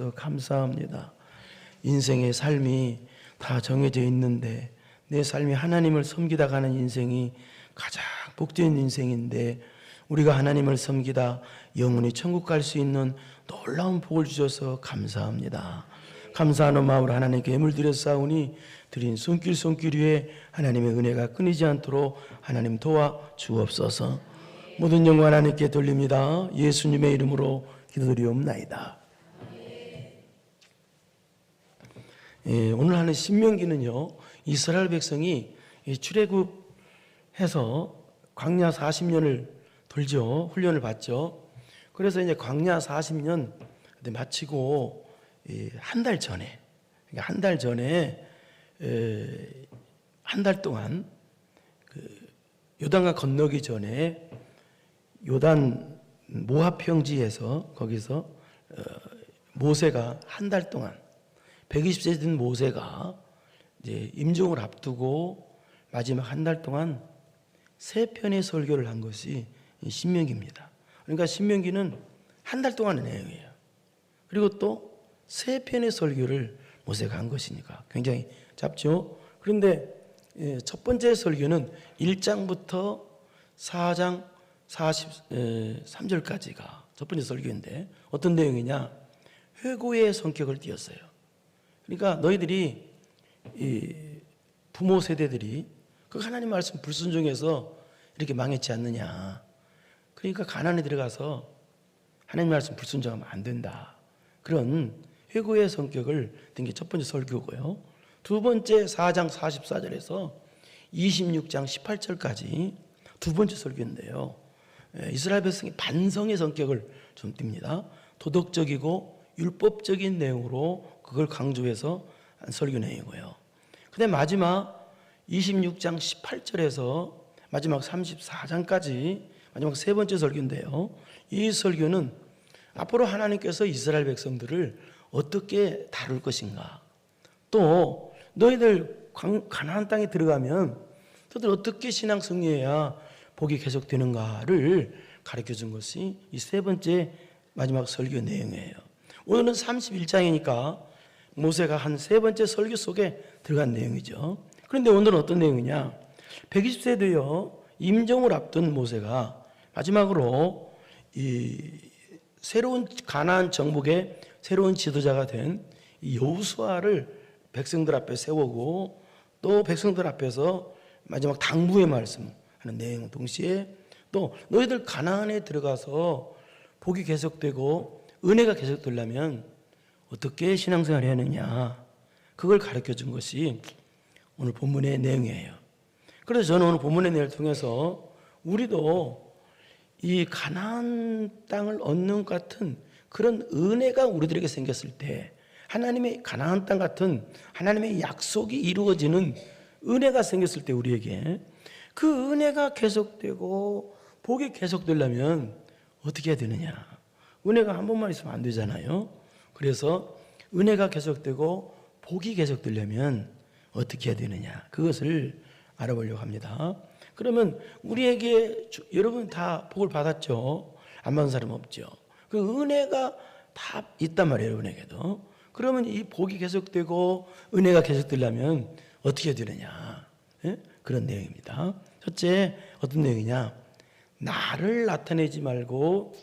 주셔서 감사합니다. 인생의 삶이 다 정해져 있는데 내 삶이 하나님을 섬기다 가는 인생이 가장 복된 인생인데 우리가 하나님을 섬기다 영원히 천국 갈 수 있는 놀라운 복을 주셔서 감사합니다. 감사하는 마음으로 하나님께 예물 드렸사오니 드린 손길 위에 하나님의 은혜가 끊이지 않도록 하나님 도와 주옵소서. 모든 영광 하나님께 돌립니다. 예수님의 이름으로 기도드리옵나이다. 오늘 하는 신명기는요, 이스라엘 백성이 출애굽해서 광야 40년을 돌죠. 훈련을 받죠. 그래서 이제 광야 40년 마치고 한 달 전에, 그러니까 한 달 동안 요단강 건너기 전에 요단 모압 평지에서 거기서 모세가 한 달 동안 120세 된 모세가 이제 임종을 앞두고 마지막 한 달 동안 3편의 설교를 한 것이 신명기입니다. 그러니까 신명기는 한 달 동안의 내용이에요. 그리고 또 3편의 설교를 모세가 한 것이니까 굉장히 짧죠. 그런데 첫 번째 설교는 1장부터 4장 43절까지가 첫 번째 설교인데 어떤 내용이냐? 회고의 성격을 띄었어요. 그러니까 너희들이 부모 세대들이 그 하나님 말씀 불순종해서 이렇게 망했지 않느냐. 그러니까 가나안에 들어가서 하나님 말씀 불순종하면 안 된다. 그런 회고의 성격을 띈 게 첫 번째 설교고요. 두 번째 4장 44절에서 26장 18절까지 두 번째 설교인데요. 이스라엘 백성이 반성의 성격을 좀 띱니다. 도덕적이고 율법적인 내용으로 그걸 강조해서 한 설교 내용이고요. 근데 마지막 26장 18절에서 마지막 34장까지 마지막 세 번째 설교인데요. 이 설교는 앞으로 하나님께서 이스라엘 백성들을 어떻게 다룰 것인가, 또 너희들 가나안 땅에 들어가면 너희들 어떻게 신앙 승리해야 복이 계속되는가를 가르쳐준 것이 이 세 번째 마지막 설교 내용이에요. 오늘은 31장이니까 모세가 한 세 번째 설교 속에 들어간 내용이죠. 그런데 오늘은 어떤 내용이냐? 120세도요 임종을 앞둔 모세가 마지막으로 이 새로운 가나안 정복의 새로운 지도자가 된 여호수아를 백성들 앞에 세우고 또 백성들 앞에서 마지막 당부의 말씀하는 내용 동시에 또 너희들 가나안에 들어가서 복이 계속되고 은혜가 계속되려면 어떻게 신앙생활을 해야 하느냐, 그걸 가르쳐준 것이 오늘 본문의 내용이에요. 그래서 저는 오늘 본문의 내용을 통해서 우리도 이 가나안 땅을 얻는 것 같은 그런 은혜가 우리들에게 생겼을 때, 하나님의 가나안 땅 같은 하나님의 약속이 이루어지는 은혜가 생겼을 때 우리에게 그 은혜가 계속되고 복이 계속되려면 어떻게 해야 되느냐? 은혜가 한 번만 있으면 안 되잖아요. 그래서 은혜가 계속되고 복이 계속되려면 어떻게 해야 되느냐? 그것을 알아보려고 합니다. 그러면 우리에게 여러분 다 복을 받았죠? 안 받은 사람 없죠? 그 은혜가 다 있단 말이에요, 여러분에게도. 그러면 이 복이 계속되고 은혜가 계속되려면 어떻게 해야 되느냐? 예? 그런 내용입니다. 첫째, 어떤 내용이냐? 나를 나타내지 말고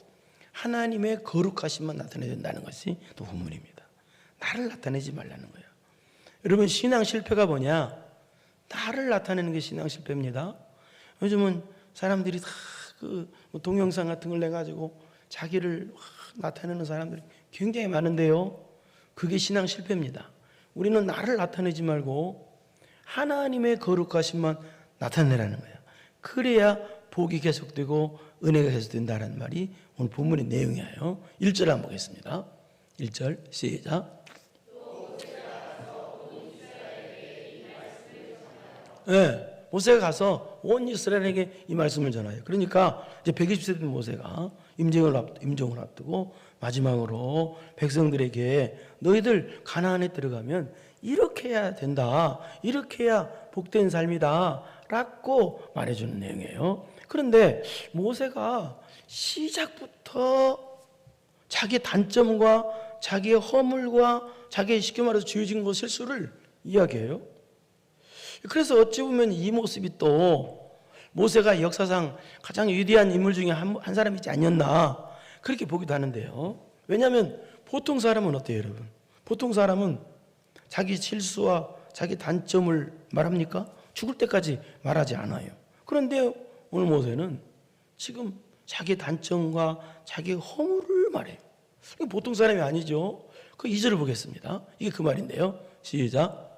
하나님의 거룩하심만 나타내야 된다는 것이 또 본문입니다. 나를 나타내지 말라는 거예요. 여러분, 신앙 실패가 뭐냐? 나를 나타내는 게 신앙 실패입니다. 요즘은 사람들이 다 그 동영상 같은 걸 내가지고 자기를 나타내는 사람들이 굉장히 많은데요. 그게 신앙 실패입니다. 우리는 나를 나타내지 말고 하나님의 거룩하심만 나타내라는 거예요. 그래야 복이 계속되고 은혜가 계속된다는 말이 오늘 본문의 내용이에요. 1절 한번 보겠습니다. 1절 시작. 네, 모세가 가서 온 이스라엘에게 이 말씀을 전하요. 그러니까 이제 120세 된 모세가 임종을 앞두고 마지막으로 백성들에게 너희들 가나안에 들어가면 이렇게 해야 된다, 이렇게 해야 복된 삶이다 라고 말해주는 내용이에요. 그런데 모세가 시작부터 자기 단점과 자기의 허물과 자기의 쉽게 말해서 죄진 것 실수를 이야기해요. 그래서 어찌 보면 이 모습이 또 모세가 역사상 가장 위대한 인물 중에 한 사람이지 아니었나 그렇게 보기도 하는데요. 왜냐하면 보통 사람은 어때요, 여러분? 보통 사람은 자기 실수와 자기 단점을 말합니까? 죽을 때까지 말하지 않아요. 그런데 오늘 모세는 지금 자기 단점과 자기 허물을 말해요. 보통 사람이 아니죠. 그 2절을 보겠습니다. 이게 그 말인데요. 시작.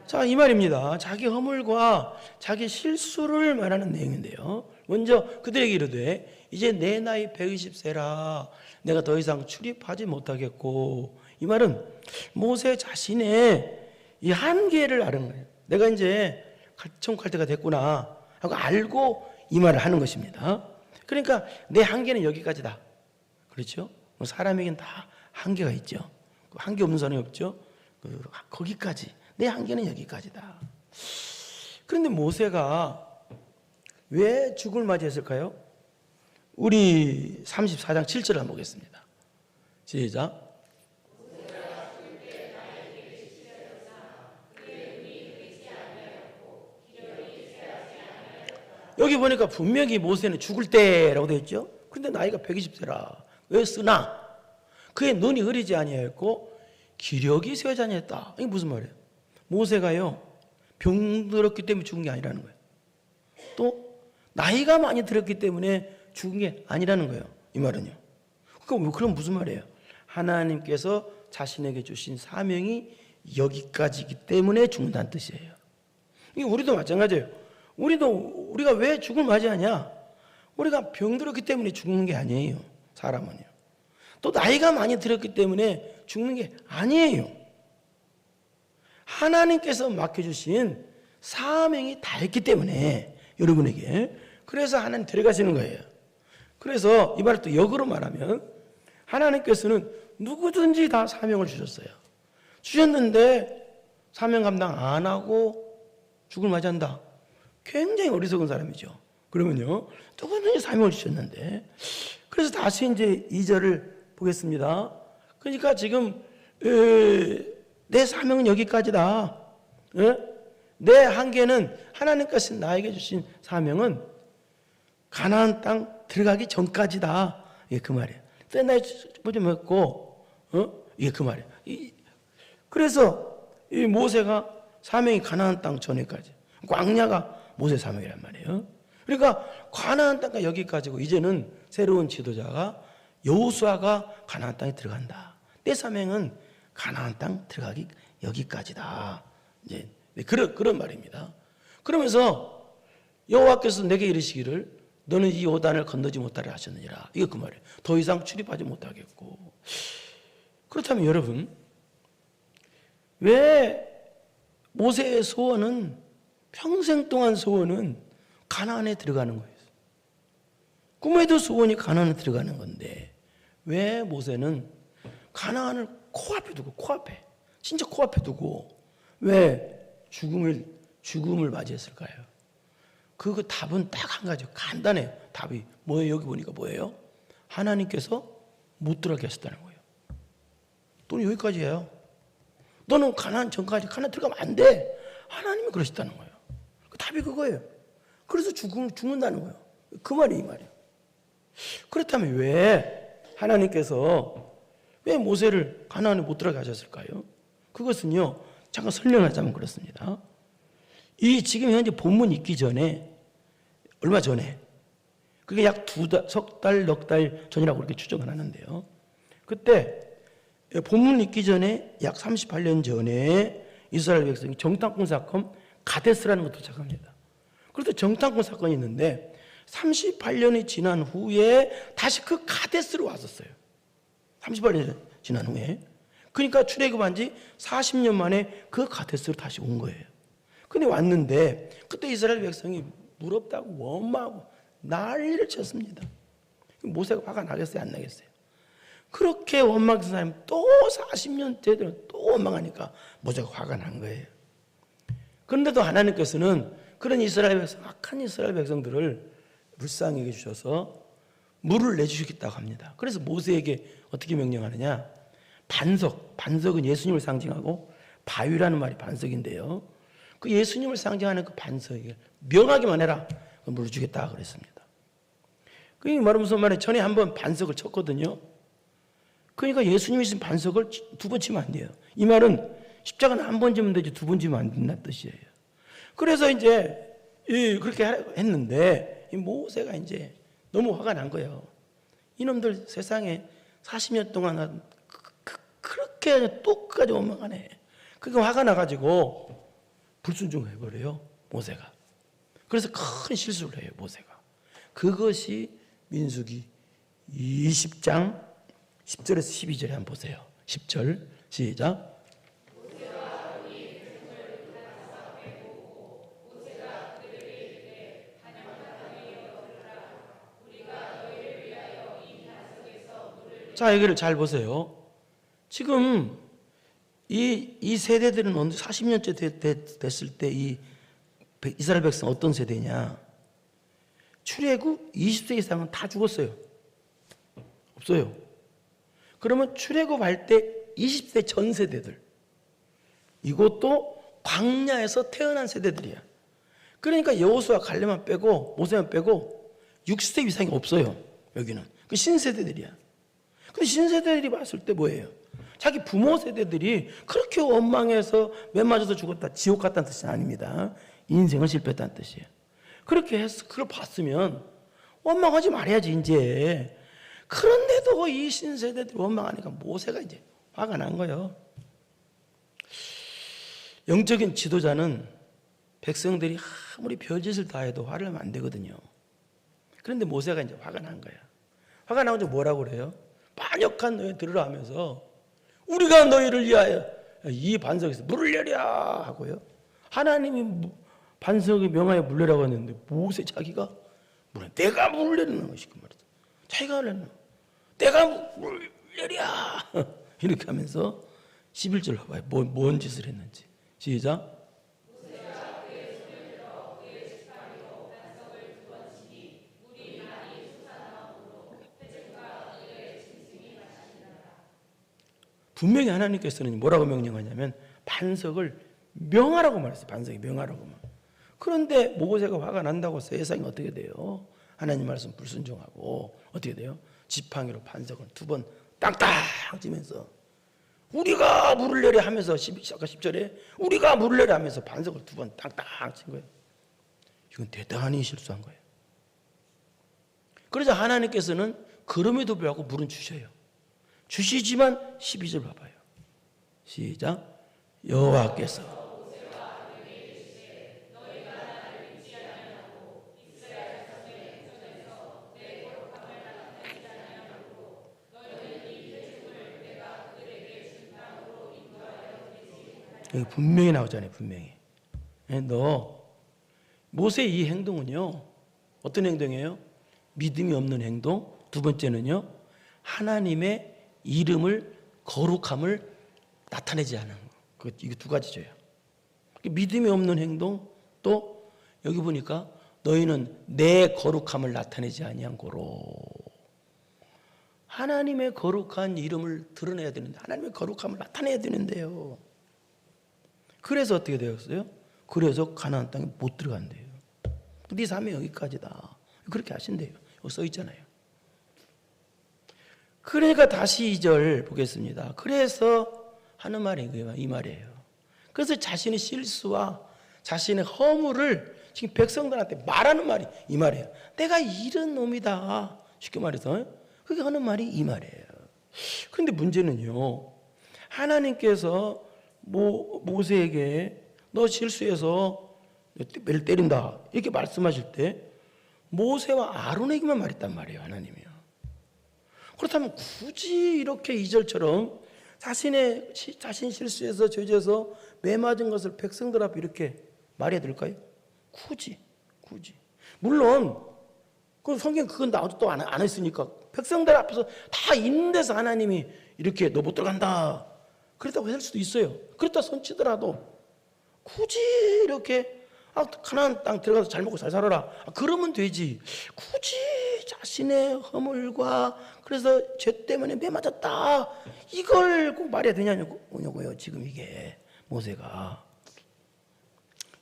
자, 이 말입니다. 자기 허물과 자기 실수를 말하는 내용인데요. 먼저 그들에게 이르되 이제 내 나이 120세라 내가 더 이상 출입하지 못하겠고, 이 말은 모세 자신의 이 한계를 아는 거예요. 내가 이제 청구할 때가 됐구나 하고 알고 이 말을 하는 것입니다. 그러니까 내 한계는 여기까지다. 그렇죠? 사람에겐 다 한계가 있죠. 한계 없는 사람이 없죠. 거기까지. 내 한계는 여기까지다. 그런데 모세가 왜 죽음을 맞이했을까요? 우리 34장 7절을 한번 보겠습니다. 시작. 여기 보니까 분명히 모세는 죽을 때라고 되어 있죠. 그런데 나이가 120세라. 왜 쓰나? 그의 눈이 흐리지 아니하였고 기력이 쇠하지 아니했다. 이게 무슨 말이에요? 모세가요, 병들었기 때문에 죽은 게 아니라는 거예요. 또 나이가 많이 들었기 때문에 죽은 게 아니라는 거예요. 이 말은요. 그럼 무슨 말이에요? 하나님께서 자신에게 주신 사명이 여기까지이기 때문에 죽는다는 뜻이에요. 이게 우리도 마찬가지예요. 우리가 왜 죽음을 맞이하냐? 우리가 병들었기 때문에 죽는 게 아니에요. 사람은요. 또 나이가 많이 들었기 때문에 죽는 게 아니에요. 하나님께서 맡겨주신 사명이 다 있기 때문에 여러분에게, 그래서 하나님 데려가시는 거예요. 그래서 이 말을 또 역으로 말하면 하나님께서는 누구든지 다 사명을 주셨어요. 주셨는데 사명 감당 안 하고 죽을 맞이한다. 굉장히 어리석은 사람이죠. 그러면요, 누구든지 사명을 주셨는데, 그래서 다시 이제 2절을 보겠습니다. 그러니까 지금 내 사명은 여기까지다. 내 한계는 하나님께서 나에게 주신 사명은 가나안 땅 들어가기 전까지다. 이게 그 말이에요. 내 나이 보지 못했고, 이게 그 말이에요. 그래서 이 모세가 사명이 가나안 땅 전에까지, 광야가 모세 사명이란 말이에요. 그러니까 가나안 땅과 여기까지고, 이제는 새로운 지도자가 여호수아가 가나안 땅에 들어간다. 내 사명은 가나안 땅 들어가기 여기까지다. 이제 그런 말입니다. 그러면서 여호와께서 내게 이르시기를 너는 이 요단을 건너지 못하게 하셨느니라. 이거 그 말이에요. 더 이상 출입하지 못하겠고. 그렇다면 여러분, 왜 모세의 소원은, 평생 동안 소원은 가나안에 들어가는 거예요. 꿈에도 소원이 가나안에 들어가는 건데 왜 모세는 가나안을 코앞에 두고, 진짜 코앞에 두고 왜 죽음을 맞이했을까요? 그 답은 딱 한 가지요. 간단해요. 답이 뭐예요? 여기 보니까 뭐예요? 하나님께서 못 들어가게 하셨다는 거예요. 너는 여기까지예요. 너는 가나안 전까지 가나안 들어가면 안 돼. 하나님이 그러셨다는 거예요. 그 답이 그거예요. 그래서 죽는다는 거예요. 그 말이 이 말이에요. 그렇다면 왜 하나님께서 왜 모세를 가나안에 못 들어가게 하셨을까요? 그것은요, 잠깐 설명하자면 그렇습니다. 이 지금 현재 본문 있기 전에, 얼마 전에, 그게 약 석 달, 넉 달 전이라고 그렇게 추정을 하는데요. 그때 본문 있기 전에 약 38년 전에 이스라엘 백성이 정탐꾼 사건 가데스라는 것도 시작합니다. 그래서 정탐꾼 사건이 있는데 38년이 지난 후에 다시 그 가데스로 왔었어요. 38년 지난 후에. 그러니까 출애굽한 지 40년 만에 그 가데스로 다시 온 거예요. 근데 왔는데 그때 이스라엘 백성이 부럽다고 원망하고 난리를 쳤습니다. 모세가 화가 나겠어요? 안 나겠어요? 그렇게 원망했던 사람이 또 40년 되더니 또 원망하니까 모세가 화가 난 거예요. 그런데도 하나님께서는 그런 이스라엘 백성, 악한 이스라엘 백성들을 불쌍히 여겨주셔서 물을 내주시겠다고 합니다. 그래서 모세에게 어떻게 명령하느냐? 반석은 예수님을 상징하고 바위라는 말이 반석인데요. 그 예수님을 상징하는 그 반석에 명하기만 해라. 물을 주겠다 그랬습니다. 그게 말은 무슨 말이에요? 전에 한번 반석을 쳤거든요. 그러니까 예수님이 신 반석을 2번 치면 안 돼요. 이 말은 십자가는 한 번 지면 되지 2번 지면 안 된다는 뜻이에요. 그래서 이제 그렇게 했는데 이 모세가 이제 너무 화가 난 거예요. 이놈들 세상에 40년 동안 그렇게 똑같이 원망하네. 그게 화가 나가지고 불순종해버려요, 모세가. 그래서 큰 실수를 해요, 모세가. 그것이 민수기 20장 10절에서 12절에 한번 보세요. 10절 시작. 자, 여기를 잘 보세요. 지금 이 세대들은 40년째 됐을 때 이 이스라엘 백성 어떤 세대냐? 출애굽 20세 이상은 다 죽었어요. 없어요. 그러면 출애굽할 때 20세 전 세대들, 이것도 광야에서 태어난 세대들이야. 그러니까 여호수아 갈렙만 빼고 모세만 빼고 60세 이상이 없어요. 여기는 그 신세대들이야. 근데 신세대들이 봤을 때 뭐예요? 자기 부모 세대들이 그렇게 원망해서 맨 맞아서 죽었다, 지옥 갔다는 뜻이 아닙니다. 인생을 실패했다는 뜻이에요. 그렇게 해서 그걸 봤으면 원망하지 말아야지 이제. 그런데도 이 신세대들이 원망하니까 모세가 이제 화가 난 거예요. 영적인 지도자는 백성들이 아무리 별짓을 다 해도 화를 하면 안 되거든요. 그런데 모세가 이제 화가 난 거야. 화가 나고 뭐라고 그래요? 반역한 너희 들으라 하면서 우리가 너희를 위하여 이 반석에서 물을 내랴 하고요. 하나님이 반석에 명하여 물 내라고 했는데 모세 자기가 내가 물을 내리는 것이고 말이죠. 자기가 내는 내가 물을 내랴 이렇게 하면서 11절 봐봐요. 뭔 짓을 했는지. 시작. 분명히 하나님께서는 뭐라고 명령하냐면 반석을 명하라고 말했어요. 반석이 명하라고. 그런데 모세가 화가 난다고 세상이 어떻게 돼요? 하나님 말씀 불순종하고 어떻게 돼요? 지팡이로 반석을 2번 땅땅 치면서 우리가 물을 내려 하면서 아까 10절에 우리가 물을 내려 하면서 반석을 2번 땅땅 친 거예요. 이건 대단히 실수한 거예요. 그래서 하나님께서는 그럼에도 불구하고 물은 주셔요. 주시지만 12절 봐봐요. 시작. 여호와께서 여기 분명히 나오잖아요. 분명히. 너 모세의 이 행동은요. 어떤 행동이에요? 믿음이 없는 행동. 2번째는요. 하나님의 이름을 거룩함을 나타내지 않은 거. 이거 2가지죠. 믿음이 없는 행동, 또 여기 보니까 너희는 내 거룩함을 나타내지 아니한 고로. 하나님의 거룩한 이름을 드러내야 되는데 하나님의 거룩함을 나타내야 되는데요. 그래서 어떻게 되었어요? 그래서 가나안 땅에 못 들어간대요. 네 삶이 여기까지다. 그렇게 하신대요. 여기 써 있잖아요. 그러니까 다시 2절 보겠습니다. 그래서 하는 말이 이 말이에요. 그래서 자신의 실수와 자신의 허물을 지금 백성들한테 말하는 말이 이 말이에요. 내가 이런 놈이다. 쉽게 말해서 그게 하는 말이 이 말이에요. 그런데 문제는요. 하나님께서 모세에게 너 실수해서 매를 때린다 이렇게 말씀하실 때 모세와 아론에게만 말했단 말이에요. 하나님이요. 그렇다면 굳이 이렇게 2절처럼 자신 실수해서 죄져서 매 맞은 것을 백성들 앞에 이렇게 말해야 될까요? 굳이 물론 그 성경 그건 나도 또 안 했으니까 백성들 앞에서 다 있는 데서 하나님이 이렇게 너 못 들어간다 그렇다고 할 수도 있어요. 그렇다 손치더라도 굳이 이렇게 가나안 땅 들어가서 잘 먹고 잘 살아라 그러면 되지. 굳이 자신의 허물과 그래서 죄 때문에 매 맞았다 이걸 꼭 말해야 되냐고요. 지금 이게 모세가.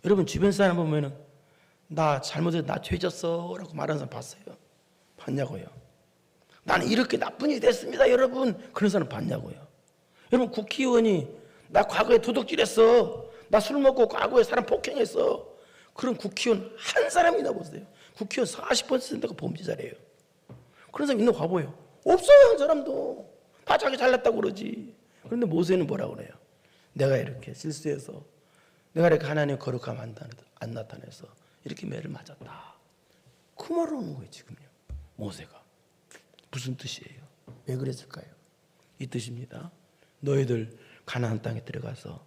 여러분 주변 사람 보면은 나 잘못해서 나 죄졌어 라고 말하는 사람 봤어요? 봤냐고요? 나는 이렇게 나쁜 일이 됐습니다 여러분 그런 사람 봤냐고요? 여러분 국회의원이 나 과거에 도둑질했어 나 술 먹고 과거에 사람 폭행했어 그런 국회의원 한 사람이나 보세요. 국회의원 40%가 범죄자래요. 그런 사람 있는 거 봐봐요. 없어요. 한 사람도 다 자기 잘났다고 그러지. 그런데 모세는 뭐라고 그래요? 내가 이렇게 실수해서 내가 이렇게 하나님의 거룩함 안 나타내서 이렇게 매를 맞았다 그 말을 하는 거예요. 지금요 모세가. 무슨 뜻이에요? 왜 그랬을까요? 이 뜻입니다. 너희들 가나안 땅에 들어가서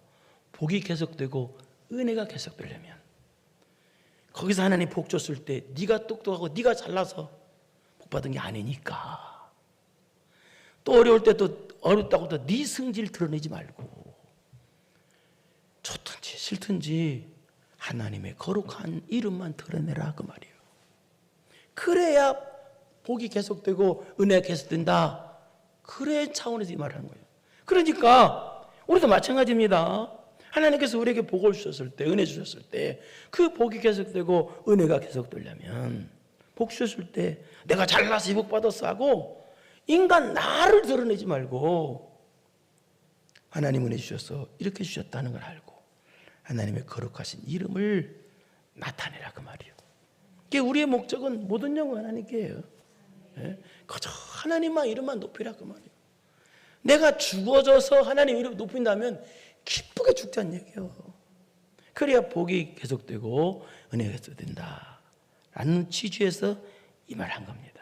복이 계속되고 은혜가 계속되려면 거기서 하나님 복 줬을 때 네가 똑똑하고 네가 잘나서 복 받은 게 아니니까 또 어려울 때 또 어렵다고 또 네 성질 드러내지 말고 좋든지 싫든지 하나님의 거룩한 이름만 드러내라 그 말이에요. 그래야 복이 계속되고 은혜가 계속된다. 그래 차원에서 이 말을 하는 거예요. 그러니까 우리도 마찬가지입니다. 하나님께서 우리에게 복을 주셨을 때 은혜 주셨을 때 그 복이 계속되고 은혜가 계속되려면 복 주셨을 때 내가 잘나서 이 복 받았어 하고 인간 나를 드러내지 말고 하나님 은혜 주셔서 이렇게 주셨다는 걸 알고 하나님의 거룩하신 이름을 나타내라 그 말이에요. 이게 우리의 목적은 모든 영광 하나님께요. 그저 하나님만 이름만 높이라 그 말이에요. 내가 죽어져서 하나님 이름 높인다면 기쁘게 죽자는 얘기예요. 그래야 복이 계속되고 은혜가 계속된다 라는 취지에서 이 말을 한 겁니다.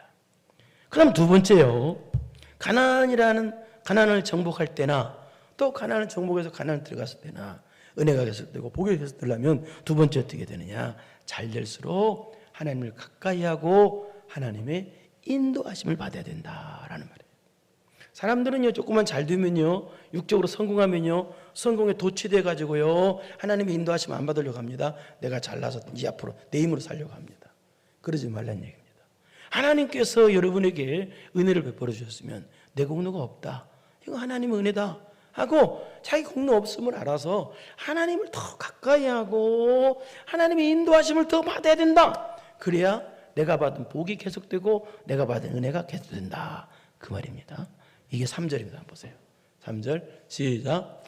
그럼 두 번째요. 가나안을 정복할 때나 또 가나안을 정복해서 가나안을 들어갔을 때나 은혜가 계속되고 복이 계속되려면 두 번째 어떻게 되느냐. 잘 될수록 하나님을 가까이 하고 하나님의 인도하심을 받아야 된다라는 말이에요. 사람들은요 조금만 잘 되면요 육적으로 성공하면요 성공에 도취돼 가지고요 하나님의 인도하심 안 받으려고 합니다. 내가 잘나서 이 앞으로 내 힘으로 살려고 합니다. 그러지 말라는 얘기입니다. 하나님께서 여러분에게 은혜를 베풀어 주셨으면 내 공로가 없다 이거 하나님의 은혜다 하고 자기 공로 없음을 알아서 하나님을 더 가까이 하고 하나님의 인도하심을 더 받아야 된다. 그래야 내가 받은 복이 계속되고 내가 받은 은혜가 계속된다 그 말입니다. 이게 3절입니다. 한번 보세요. 3절 시작.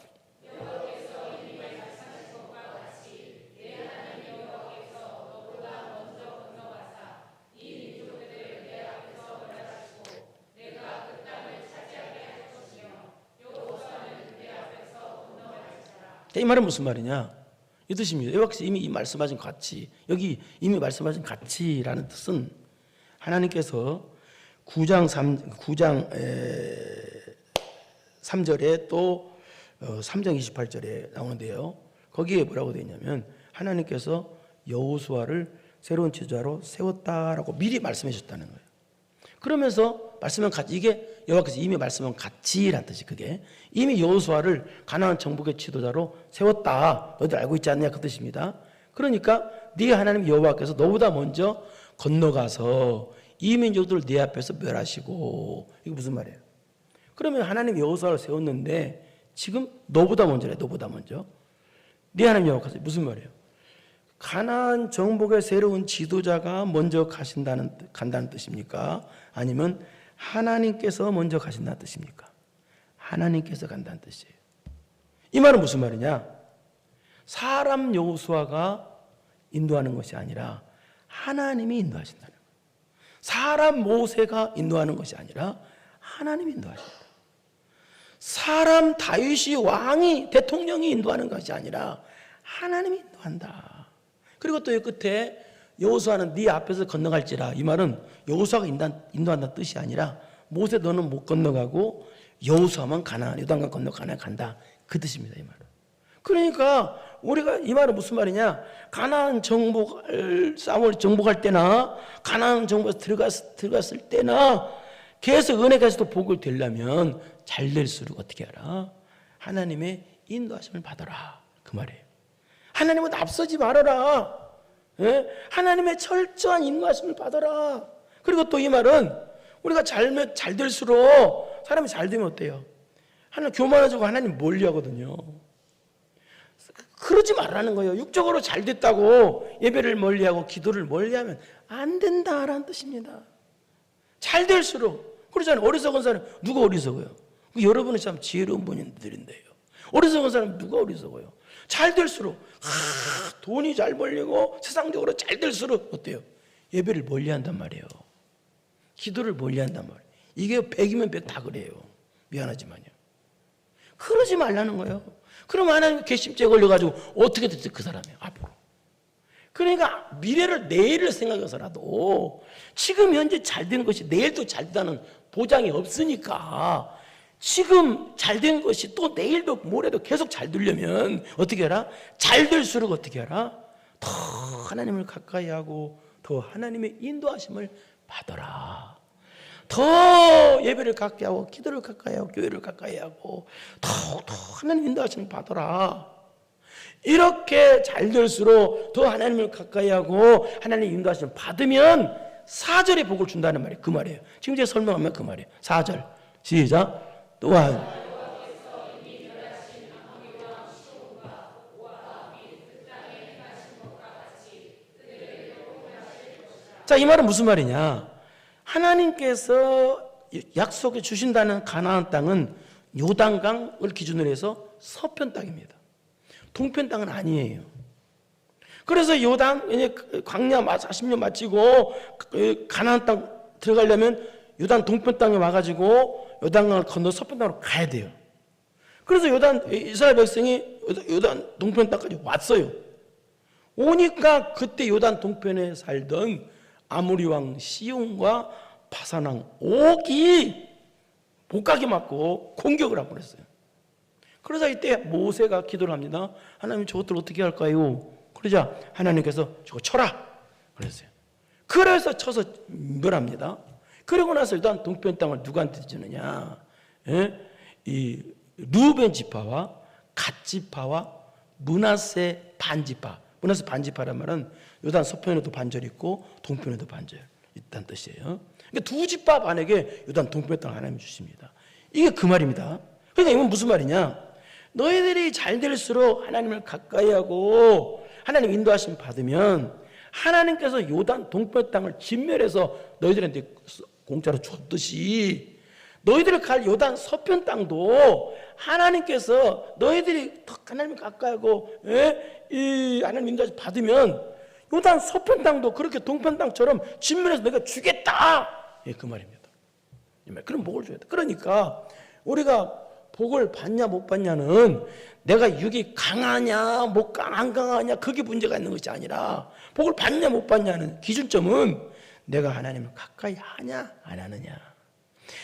이 말은 무슨 말이냐? 이 뜻입니다. 여기서 이미 말씀하신 같이 여기 이미 말씀하신 같이라는 뜻은 하나님께서 9장 3절에 또 3장 28절에 나오는데요. 거기에 뭐라고 되어 있냐면 하나님께서 여호수아를 새로운 지도자로 세웠다라고 미리 말씀해 주셨다는 거예요. 그러면서 말씀은 같이 이게 여호와께서 이미 말씀한 같이라는 뜻이 그게 이미 여호수아를 가나안 정복의 지도자로 세웠다. 너희들 알고 있지 않냐 그 뜻입니다. 그러니까 네 하나님 여호와께서 너보다 먼저 건너가서 이 민족들을 네 앞에서 멸하시고 이게 무슨 말이에요? 그러면 하나님 여호수아를 세웠는데 지금 너보다 먼저래. 너보다 먼저 네 하나님 여호와께서 무슨 말이에요? 가나안 정복의 새로운 지도자가 먼저 간다는 뜻입니까? 아니면 하나님께서 먼저 가신다는 뜻입니까? 하나님께서 간다는 뜻이에요. 이 말은 무슨 말이냐? 사람 여호수아가 인도하는 것이 아니라 하나님이 인도하신다는 거예요. 사람 모세가 인도하는 것이 아니라 하나님이 인도하신다. 사람 다윗이 왕이 대통령이 인도하는 것이 아니라 하나님이 인도한다. 그리고 또 이 끝에 여호수아는 네 앞에서 건너갈지라 이 말은 여호수아가 인도한다는 뜻이 아니라 모세 너는 못 건너가고 여호수아만 가나안 요단강 건너 가나안 간다 그 뜻입니다. 이 말은. 그러니까 우리가 이 말은 무슨 말이냐? 가나안 사무엘 정복할 때나 가나안 정복에서 들어갔을 때나 계속 은혜가서도 복을 되려면 잘 될수록 어떻게 하라? 하나님의 인도하심을 받아라. 그 말이에요. 하나님은 앞서지 말아라. 예? 하나님의 철저한 인도하심을 받아라. 그리고 또 이 말은 우리가 잘 될수록 사람이 잘 되면 어때요? 하나님 교만해지고 하나님 멀리하거든요. 그러지 말라는 거예요. 육적으로 잘 됐다고 예배를 멀리하고 기도를 멀리하면 안 된다라는 뜻입니다. 잘 될수록 그러잖아요. 어리석은 사람 누가 어리석어요? 여러분은 참 지혜로운 분들인데요. 어리석은 사람 누가 어리석어요? 잘 될수록 돈이 잘 벌리고 세상적으로 잘 될수록 어때요? 예배를 멀리한단 말이에요. 기도를 멀리한단 말이에요. 이게 100이면 100 다 그래요. 미안하지만요. 그러지 말라는 거예요. 그러면 하나님 괘씸죄에 걸려가지고 어떻게 됐지 그 사람이 앞으로. 그러니까 미래를 내일을 생각해서라도 지금 현재 잘 되는 것이 내일도 잘 된다는 보장이 없으니까 지금 잘 된 것이 또 내일도 모레도 계속 잘 되려면 어떻게 해라? 잘 될수록 어떻게 해라? 더 하나님을 가까이 하고 더 하나님의 인도하심을 받아라. 더 예배를 가까이 하고 기도를 가까이 하고 교회를 가까이 하고 더 하나님 인도하심을 받아라. 이렇게 잘 될수록 더 하나님을 가까이 하고 하나님 인도하심을 받으면 4절의 복을 준다는 말이에요. 그 말이에요. 지금 제가 설명하면 그 말이에요. 4절 시작. 또한 자, 이 말은 무슨 말이냐? 하나님께서 약속해 주신다는 가나안 땅은 요단강을 기준으로 해서 서편 땅입니다. 동편 땅은 아니에요. 그래서 요단 광야 40년 마치고 가나안 땅 들어가려면 요단 동편 땅에 와가지고 요단강을 건너 서편 땅으로 가야 돼요. 그래서 이스라엘 백성이 요단 동편 땅까지 왔어요. 오니까 그때 요단 동편에 살던 아모리 왕 시온과 바산 왕 옥이 못 가게 막고 공격을 하고 그랬어요. 그러자 이때 모세가 기도를 합니다. 하나님 저것들 어떻게 할까요? 그러자 하나님께서 저거 쳐라 그랬어요. 그래서 쳐서 멸합니다. 그러고 나서 일단 동편 땅을 누구한테 주느냐? 예? 이 루벤 지파와 갓 지파와 므낫세 반지파. 므낫세 반지파란 말은 요단 서편에도 반절 있고 동편에도 반절 있다는 뜻이에요. 그러니까 두 지파 반에게 요단 동편 땅을 하나님 주십니다. 이게 그 말입니다. 그러니까 이건 무슨 말이냐? 너희들이 잘 될수록 하나님을 가까이 하고 하나님 인도하심 받으면 하나님께서 요단 동편 땅을 진멸해서 너희들한테 공짜로 줬듯이 너희들이 갈 요단 서편 땅도 하나님께서 너희들이 더 하나님을 가까이 하고 이 하나님 인도하심 받으면 요단 서편 땅도 그렇게 동편 땅처럼 진멸해서 내가 주겠다. 예, 그 말입니다. 그럼 복을 줘야 돼. 그러니까 우리가 복을 받냐 못 받냐는 내가 육이 강하냐 안 강하냐 그게 문제가 있는 것이 아니라 복을 받냐 못 받냐는 기준점은 내가 하나님을 가까이 하냐 안 하느냐,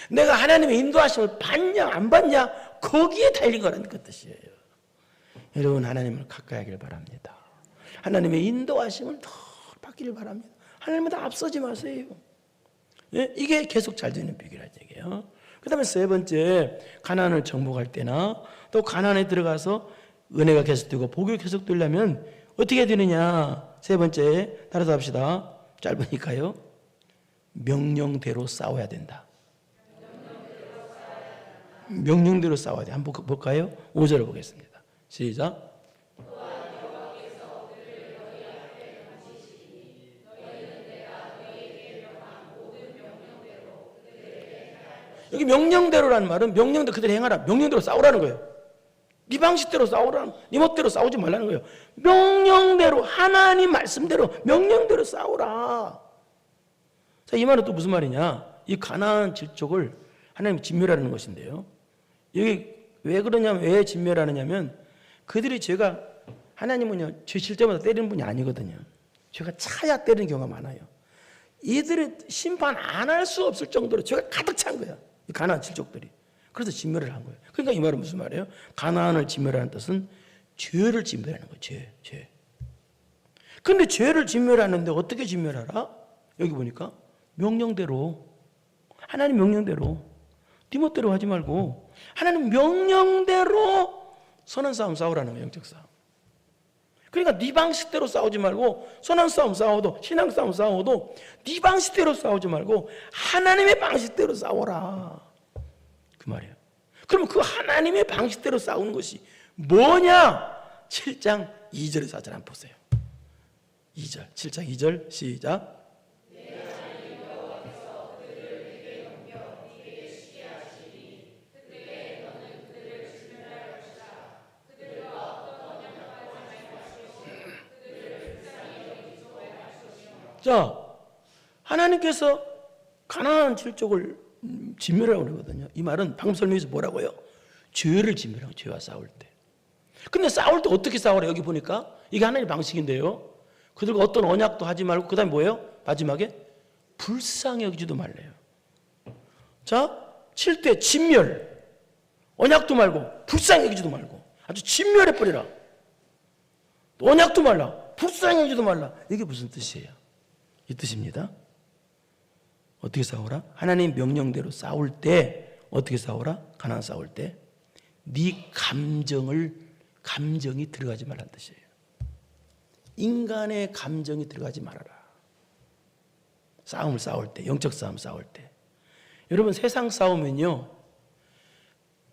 내가 하나님의 인도하심을 받냐 안 받냐 거기에 달린 거라는 그 뜻이에요. 여러분 하나님을 가까이 하길 바랍니다. 하나님의 인도하심을 더 받기를 바랍니다. 하나님보다 앞서지 마세요. 예? 이게 계속 잘 되는 비결이라는 얘기예요. 그 다음에 세 번째, 가나안을 정복할 때나 또 가나안에 들어가서 은혜가 계속되고 복이 계속되려면 어떻게 되느냐. 세 번째, 따라서 합시다. 짧으니까요. 명령대로 싸워야 된다. 명령대로 싸워야 돼. 한번 볼까요? 5절을 보겠습니다. 시작. 여기 명령대로라는 말은 명령대로 그대로 행하라. 명령대로 싸우라는 거예요. 네 방식대로 싸우라는, 네 멋대로 싸우지 말라는 거예요. 명령대로, 하나님 말씀대로 명령대로 싸우라. 자, 이 말은 또 무슨 말이냐? 이 가나안 질족을 하나님이 진멸하는 것인데요. 여기 왜 그러냐면, 왜 진멸하느냐면 그들이 죄가, 하나님은요 죄 질 때마다 때리는 분이 아니거든요. 죄가 차야 때리는 경우가 많아요. 이들은 심판 안 할 수 없을 정도로 죄가 가득 찬 거야. 이 가나안 질족들이. 그래서 진멸을 한 거예요. 그러니까 이 말은 무슨 말이에요? 가나안을 진멸하는 뜻은 죄를 진멸하는 거예요. 죄. 근데 죄를 진멸하는데 어떻게 진멸하라? 여기 보니까 명령대로. 하나님 명령대로, 네 멋대로 하지 말고 하나님 명령대로 선한 싸움 싸우라는 거예요. 영적 싸움. 그러니까 네 방식대로 싸우지 말고, 선한 싸움 싸워도, 신앙 싸움 싸워도 네 방식대로 싸우지 말고 하나님의 방식대로 싸워라, 그 말이에요. 그러면 그 하나님의 방식대로 싸우는 것이 뭐냐? 7장 2절에서 한번 한번 보세요. 2절, 7장 2절 시작. 자, 하나님께서 가나안 7족을 진멸하라고 그러거든요. 이 말은 방금 설명해서 뭐라고요? 죄를 진멸하고, 죄와 싸울 때. 근데 싸울 때 어떻게 싸우라? 여기 보니까 이게 하나님의 방식인데요. 그들과 어떤 언약도 하지 말고, 그 다음에 뭐예요? 마지막에 불쌍히 여기지도 말래요. 자, 7대 진멸. 언약도 말고 불쌍히 여기지도 말고 아주 진멸해버리라. 언약도 말라, 불쌍히 여기지도 말라. 이게 무슨 뜻이에요? 이 뜻입니다. 어떻게 싸우라? 하나님 명령대로 싸울 때 어떻게 싸우라? 가나안 싸울 때 네 감정이 들어가지 말라는 뜻이에요. 인간의 감정이 들어가지 말아라. 싸움을 싸울 때, 영적 싸움 싸울 때. 여러분, 세상 싸우면요,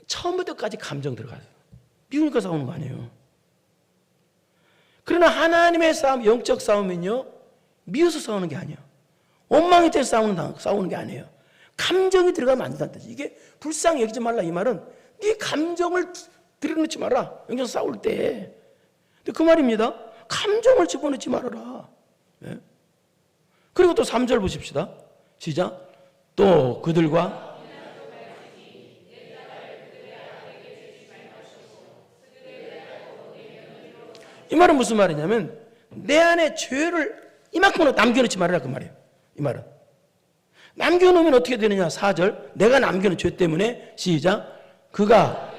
처음부터까지 감정 들어가요. 미우니까 싸우는 거 아니에요. 그러나 하나님의 싸움, 영적 싸움은요, 미워서 싸우는 게 아니에요. 원망이 돼서 싸우는 게 아니에요. 감정이 들어가면 안 된다는 뜻이에요. 이게 불쌍히 여기지 말라, 이 말은 네 감정을 들여놓지 마라, 영적 싸울 때. 근데 그 말입니다. 감정을 집어넣지 말아라. 네? 그리고 또 3절 보십시다. 시작. 또 그들과 이 말은 무슨 말이냐면 내 안에 죄를 이만큼은 남겨놓지 말아라, 그 말이에요. 이 말은 남겨놓으면 어떻게 되느냐. 4절. 내가 남겨놓은 죄 때문에 시작. 그가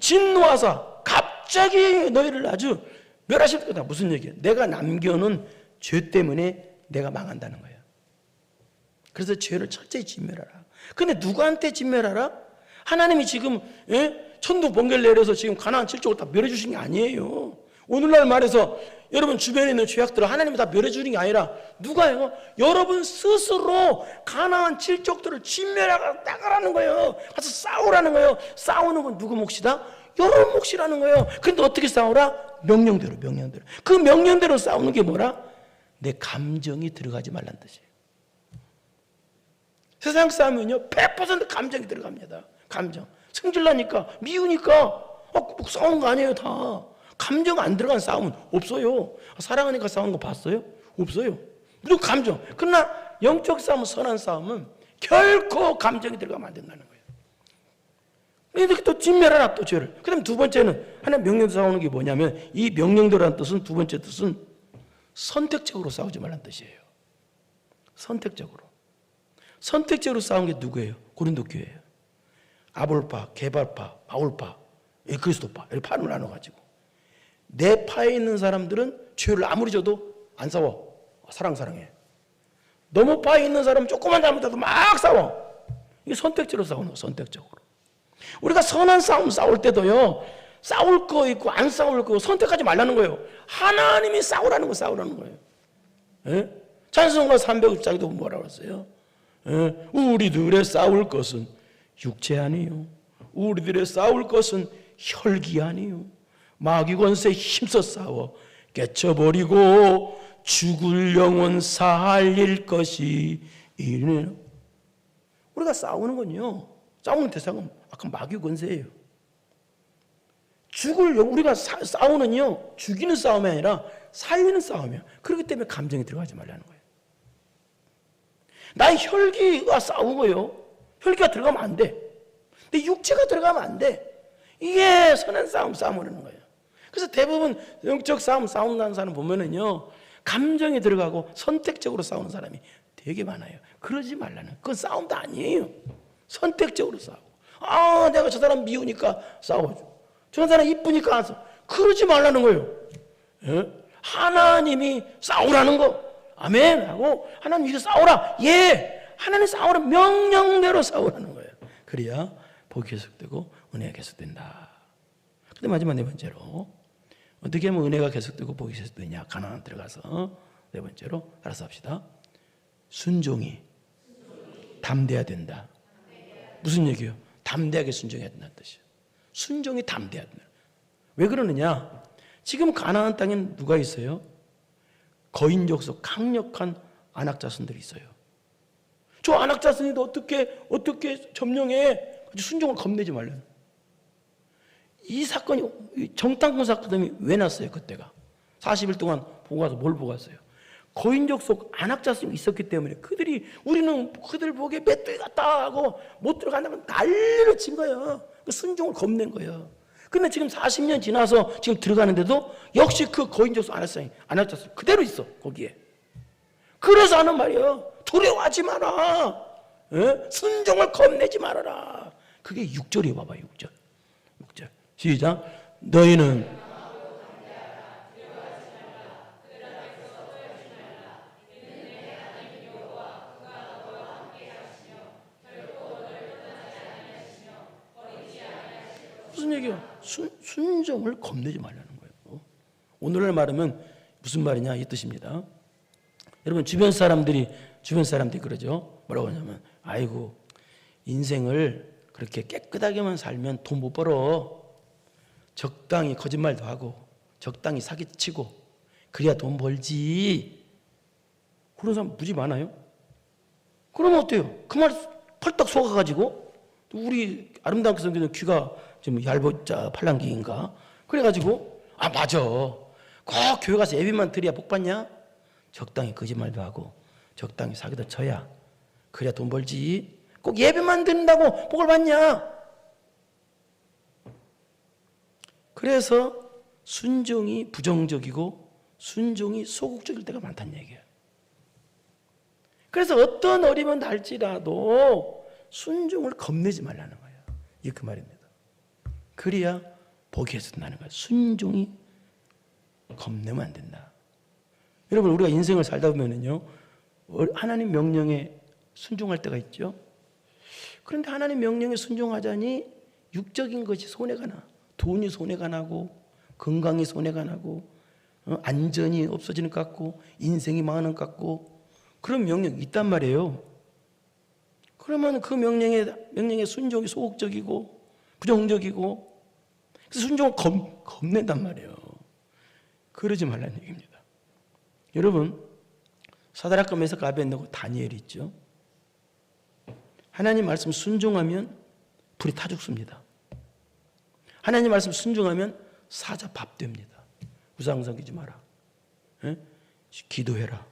진노하사 갑자기 너희를 아주 멸하실 거다. 무슨 얘기예요? 내가 남겨놓은 죄 때문에 내가 망한다는 거예요. 그래서 죄를 철저히 진멸하라. 근데 누구한테 진멸하라? 하나님이 지금 천둥 번개를 내려서 지금 가나안 7족을 다 멸해주신 게 아니에요. 오늘날 말해서 여러분 주변에 있는 죄악들을 하나님이 다 멸해주는 게 아니라 누가요? 여러분 스스로 가나안 7족들을 진멸하고 나가라는 거예요. 가서 싸우라는 거예요. 싸우는 건 누구 몫이다? 여러분 몫이라는 거예요. 근데 어떻게 싸우라? 명령대로. 그 명령대로 싸우는 게 뭐라? 내 감정이 들어가지 말란 뜻이에요. 세상 싸움은요 100% 감정이 들어갑니다. 감정. 승질나니까, 미우니까 싸우는 거 아니에요. 다 감정 안 들어간 싸움은 없어요. 사랑하니까 싸우는 거 봤어요? 없어요. 무조건 감정. 그러나 영적 싸움은, 선한 싸움은 결코 감정이 들어가면 안 된다는 거예요. 이렇게 또 진멸하라, 또 죄를. 그 다음에 두 번째는 하나님 명령대로 싸우는 게 뭐냐면, 이 명령대로라는 뜻은, 두 번째 뜻은 선택적으로 싸우지 말라는 뜻이에요. 선택적으로 싸운 게 누구예요? 고린도 교회예요. 아볼파, 게발파, 바울파, 그리스도파, 이렇게 파를 나눠가지고 내 파에 있는 사람들은 죄를 아무리 져도 안 싸워. 사랑해. 너무 파에 있는 사람은 조금만 잘못해도 막 싸워. 이게 선택적으로 싸우는 거예요. 선택적으로. 우리가 선한 싸움 싸울 때도요, 싸울 거 있고 안 싸울 거 선택하지 말라는 거예요. 하나님이 싸우라는 거예요. 예? 찬송가 350장에도 뭐라고 했어요? 예? 우리들의 싸울 것은 육체 아니요, 우리들의 싸울 것은 혈기 아니요, 마귀 권세에 힘써 싸워 깨쳐버리고 죽을 영혼 살릴 것이 이네. 우리가 싸우는 건요, 싸우는 대상은 아까 마귀 권세예요. 죽을 영혼, 우리가 싸우는요 죽이는 싸움이 아니라 살리는 싸움이에요. 그렇기 때문에 감정이 들어가지 말라는 거예요. 나의 혈기가 싸우고요, 혈기가 들어가면 안 돼. 근데 육체가 들어가면 안 돼. 이게 선한 싸움하는 거예요. 그래서 대부분 영적 싸운다는 사람 보면은요, 감정이 들어가고 선택적으로 싸우는 사람이 되게 많아요. 그러지 말라는. 그건 싸움도 아니에요. 선택적으로 싸우고. 내가 저 사람 미우니까 싸워줘. 저 사람 이쁘니까 안 써. 그러지 말라는 거예요. 예? 하나님이 싸우라는 거. 아멘 하고 하나님 이거 싸우라. 예. 하나님 싸우라. 명령대로 싸우라는 거예요. 그래야 복이 계속되고 은혜가 계속된다. 근데 마지막 네 번째로 어떻게 하면 은혜가 계속되고 복이 계속되냐. 가나안 들어가서 네 번째로 알아서 합시다. 순종이 담대해야 된다. 무슨 얘기예요? 담대하게 순종해야 된다는 뜻이에요. 순종이 담대해야 된다. 왜 그러느냐? 지금 가나안 땅엔 누가 있어요? 거인족 속 강력한 안악자손들이 있어요. 저 안악자손이 어떻게 점령해? 순종을 겁내지 말라요. 이 사건이 정탐꾼 사건이 왜 났어요? 그때가 40일 동안 보고 가서 뭘 보고 갔어요? 거인족 속 안악자손이 있었기 때문에 우리는 그들 보기에 메뚜기 같다 하고 못 들어간다고 난리를 친 거예요. 순종을 겁낸 거예요. 근데 지금 40년 지나서 지금 들어가는데도 역시 그 거인족 속 안악자손 그대로 있어 거기에. 그래서 하는 말이에요. 두려워하지 마라. 예? 순종을 겁내지 말아라. 그게 6절이에요. 봐봐요. 6절. 시작. 너희는 무슨 얘기야? 순종을 겁내지 말라는 거예요. 오늘날 말하면 무슨 말이냐 이 뜻입니다. 여러분 주변 사람들이 그러죠. 뭐라고 하냐면 아이고 인생을 그렇게 깨끗하게만 살면 돈 못 벌어. 적당히 거짓말도 하고 적당히 사기치고 그래야 돈 벌지. 그런 사람 무지 많아요. 그러면 어때요? 그 말 펄떡 속아가지고 우리 아름다운 그 성경은 귀가 좀 얇았자 팔랑귀인가 그래가지고 아 맞아 꼭 교회 가서 예배만 드려야 복 받냐? 적당히 거짓말도 하고 적당히 사기도 쳐야 그래야 돈 벌지. 꼭 예배만 드린다고 복을 받냐? 그래서 순종이 부정적이고 순종이 소극적일 때가 많다는 얘기예요. 그래서 어떤 어려움은 날지라도 순종을 겁내지 말라는 거예요. 이게 그 말입니다. 그래야 복이 계속된다는 거예요. 순종이 겁내면 안 된다. 여러분 우리가 인생을 살다 보면은요 하나님 명령에 순종할 때가 있죠. 그런데 하나님 명령에 순종하자니 육적인 것이 손해가 나. 돈이 손해가 나고 건강이 손해가 나고 안전이 없어지는 것 같고 인생이 망하는 것 같고 그런 명령이 있단 말이에요. 그러면 그 명령에 순종이 소극적이고 부정적이고 그래서 순종을 겁낸단 말이에요. 그러지 말라는 얘기입니다. 여러분 사드락과 메삭과 아벳네고 다니엘이 있죠. 하나님 말씀 순종하면 불이 타 죽습니다. 하나님 말씀 순종하면 사자 밥 됩니다. 우상 섬기지 마라. 에? 기도해라.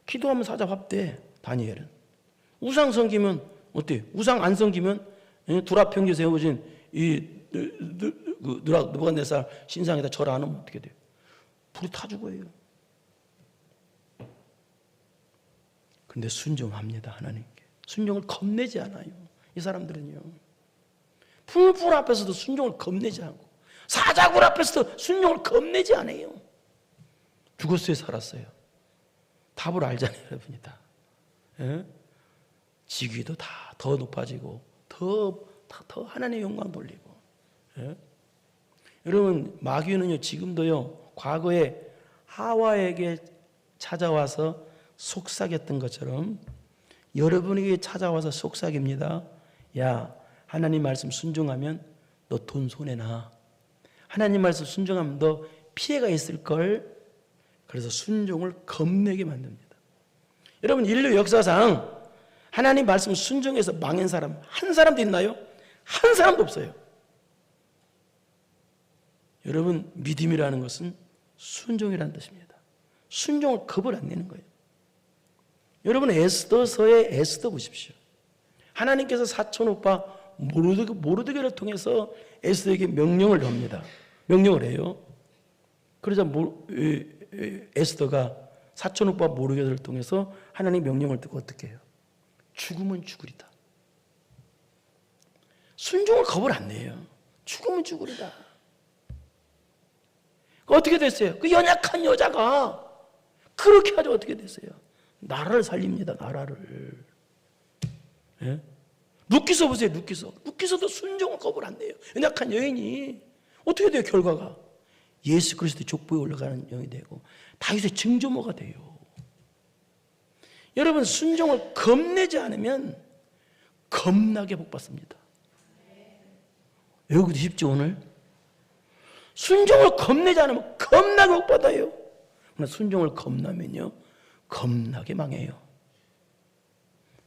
기도하면 사자 밥 돼. 다니엘은. 우상 섬기면 어때? 우상 안 섬기면 두라평지 세워진 이 느부갓네살 신상에다 절 안 하면 어떻게 돼요? 불이 타 죽어요. 근데 순종합니다. 하나님께. 순종을 겁내지 않아요. 이 사람들은요. 풀불 앞에서도 순종을 겁내지 않고 사자굴 앞에서도 순종을 겁내지 않아요. 죽었어요, 살았어요. 답을 알잖아요, 여러분이 다. 예? 직위도 다 더 높아지고 더 하나님의 영광 돌리고. 예? 여러분 마귀는요 지금도요 과거에 하와에게 찾아와서 속삭였던 것처럼 여러분에게 찾아와서 속삭입니다. 야, 하나님 말씀 순종하면 너 돈 손해나. 하나님 말씀 순종하면 너 피해가 있을걸. 그래서 순종을 겁내게 만듭니다. 여러분 인류 역사상 하나님 말씀 순종해서 망한 사람 한 사람도 있나요? 한 사람도 없어요. 여러분 믿음이라는 것은 순종이라는 뜻입니다. 순종을 겁을 안 내는 거예요. 여러분 에스더서의 에스더 보십시오. 하나님께서 사촌 오빠 모르드게를 통해서 에스더에게 명령을 합니다. 명령을 해요. 그러자 에스더가 사촌 오빠 모르드게를 통해서 하나님 명령을 듣고 어떻게 해요? 죽으면 죽으리다. 순종을 겁을 안 내요. 죽으면 죽으리라. 어떻게 됐어요? 그 연약한 여자가 그렇게 하죠. 어떻게 됐어요? 나라를 살립니다. 나라를. 예? 룻기서 보세요. 룻기서도 순종을 거부를 안 해요. 연약한 여인이 어떻게 돼요? 결과가 예수 그리스도의 족보에 올라가는 여인이 되고 다윗의 증조모가 돼요. 여러분, 순종을 겁내지 않으면 겁나게 복받습니다. 외우기도 쉽죠 오늘? 순종을 겁내지 않으면 겁나게 복받아요. 그러나 순종을 겁나면요 겁나게 망해요.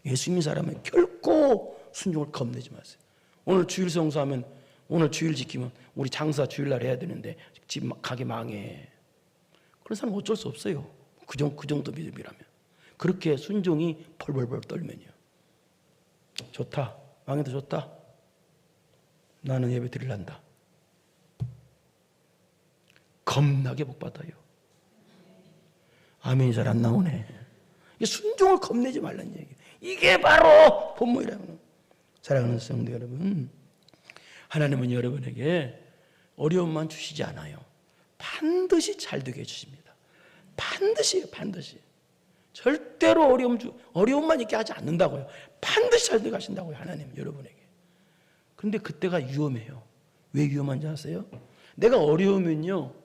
예수 믿는 사람은 결코 순종을 겁내지 마세요. 오늘 주일 성수하면, 오늘 주일 지키면 우리 장사 주일날 해야 되는데 집 가게 망해. 그런 사람 어쩔 수 없어요. 그 정도 믿음이라면. 그렇게 순종이 벌벌벌 떨면요, 좋다, 망해도 좋다, 나는 예배 드리란다, 겁나게 복받아요. 아멘이 잘 안 나오네. 이게 순종을 겁내지 말라는 얘기예요. 이게 바로 본문이라는. 사랑하는 성도 여러분, 하나님은 여러분에게 어려움만 주시지 않아요. 반드시 잘 되게 해주십니다. 반드시요, 반드시. 절대로 어려움만 있게 하지 않는다고요. 반드시 잘 되게 하신다고요, 하나님 여러분에게. 그런데 그때가 위험해요. 왜 위험한지 아세요? 내가 어려우면요,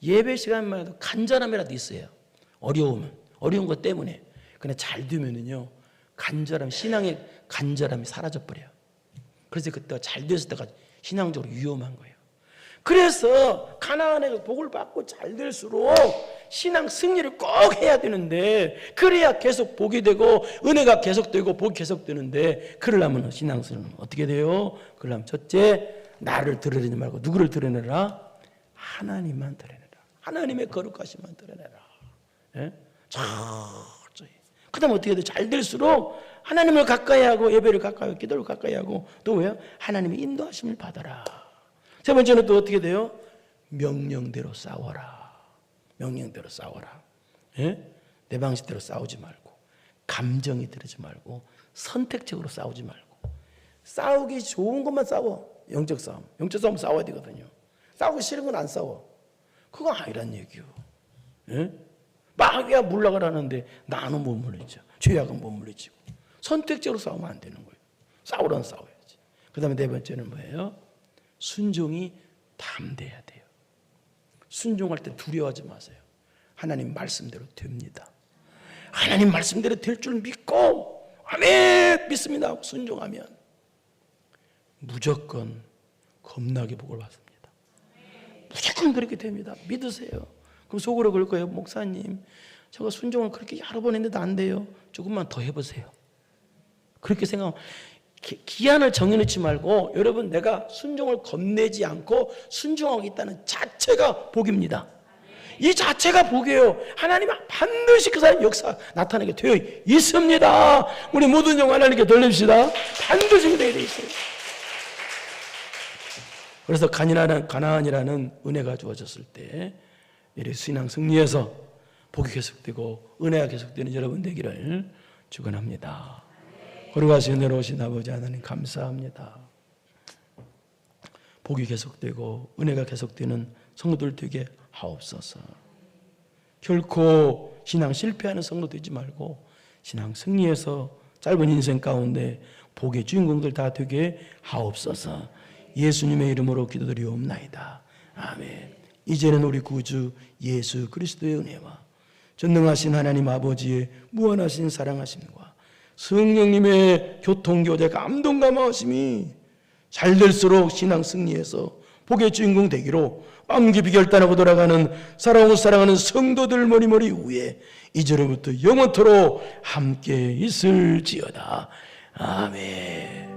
예배 시간만 해도 간절함이라도 있어요. 어려운 것 때문에. 근데 잘 되면은요, 신앙의 간절함이 사라져버려요. 그래서 그때가 잘 됐을 때가 신앙적으로 위험한 거예요. 그래서 가나안의 복을 받고 잘 될수록 신앙 승리를 꼭 해야 되는데, 그래야 계속 복이 되고 은혜가 계속되고 복이 계속되는데, 그러려면 신앙 승리는 어떻게 돼요? 그러려면 첫째, 나를 드러내지 말고 누구를 드러내라? 하나님만 드러내라. 하나님의 거룩하심만 드러내라. 예? 철저히. 그 다음에 어떻게 돼요? 잘 될수록 하나님을 가까이 하고 예배를 가까이 하고 기도를 가까이 하고, 또 왜요? 하나님의 인도하심을 받아라. 세 번째는 또 어떻게 돼요? 명령대로 싸워라. 명령대로 싸워라. 예? 내 방식대로 싸우지 말고, 감정이 들지 말고, 선택적으로 싸우지 말고. 싸우기 좋은 것만 싸워. 영적 싸움. 영적 싸움 싸워야 되거든요. 싸우기 싫은 건 안 싸워. 그거 아니란 얘기요. 예? 마귀야 물러가라는데 나는 못 물리죠. 죄악은 못 물리지고. 선택적으로 싸우면 안 되는 거예요. 싸우라면 싸워야지. 그 다음에 네 번째는 뭐예요? 순종이 담대해야 돼요. 순종할 때 두려워하지 마세요. 하나님 말씀대로 됩니다. 하나님 말씀대로 될 줄 믿고, 아멘 믿습니다 하고 순종하면 무조건 겁나게 복을 받습니다. 무조건 그렇게 됩니다. 믿으세요. 그럼 속으로 그럴 거예요. 목사님, 제가 순종을 그렇게 여러 번 했는데 안 돼요. 조금만 더 해보세요. 그렇게 생각하면, 기한을 정해놓지 말고, 여러분, 내가 순종을 겁내지 않고 순종하고 있다는 자체가 복입니다. 이 자체가 복이에요. 하나님은 반드시 그 사람의 역사 나타나게 되어 있습니다. 우리 모든 영 하나님께 돌립시다. 반드시 되어 있어요. 그래서 가나안이라는 은혜가 주어졌을 때 이렇게 신앙 승리해서 복이 계속되고 은혜가 계속되는 여러분 되기를 축원합니다. 거룩하신 은혜로 오신 아버지 하나님 감사합니다. 복이 계속되고 은혜가 계속되는 성도들 되게 하옵소서. 결코 신앙 실패하는 성도 되지 말고 신앙 승리해서 짧은 인생 가운데 복의 주인공들 다 되게 하옵소서. 예수님의 이름으로 기도드리옵나이다. 아멘. 이제는 우리 구주 예수 그리스도의 은혜와 전능하신 하나님 아버지의 무한하신 사랑하심과 성령님의 교통교제 감동 감화하심이 잘 될수록 신앙 승리해서 복의 주인공 되기로 마음 깊이 결단하고 돌아가는 사랑하고 사랑하는 성도들 머리머리 위에 이제로부터 영원토록 함께 있을지어다. 아멘.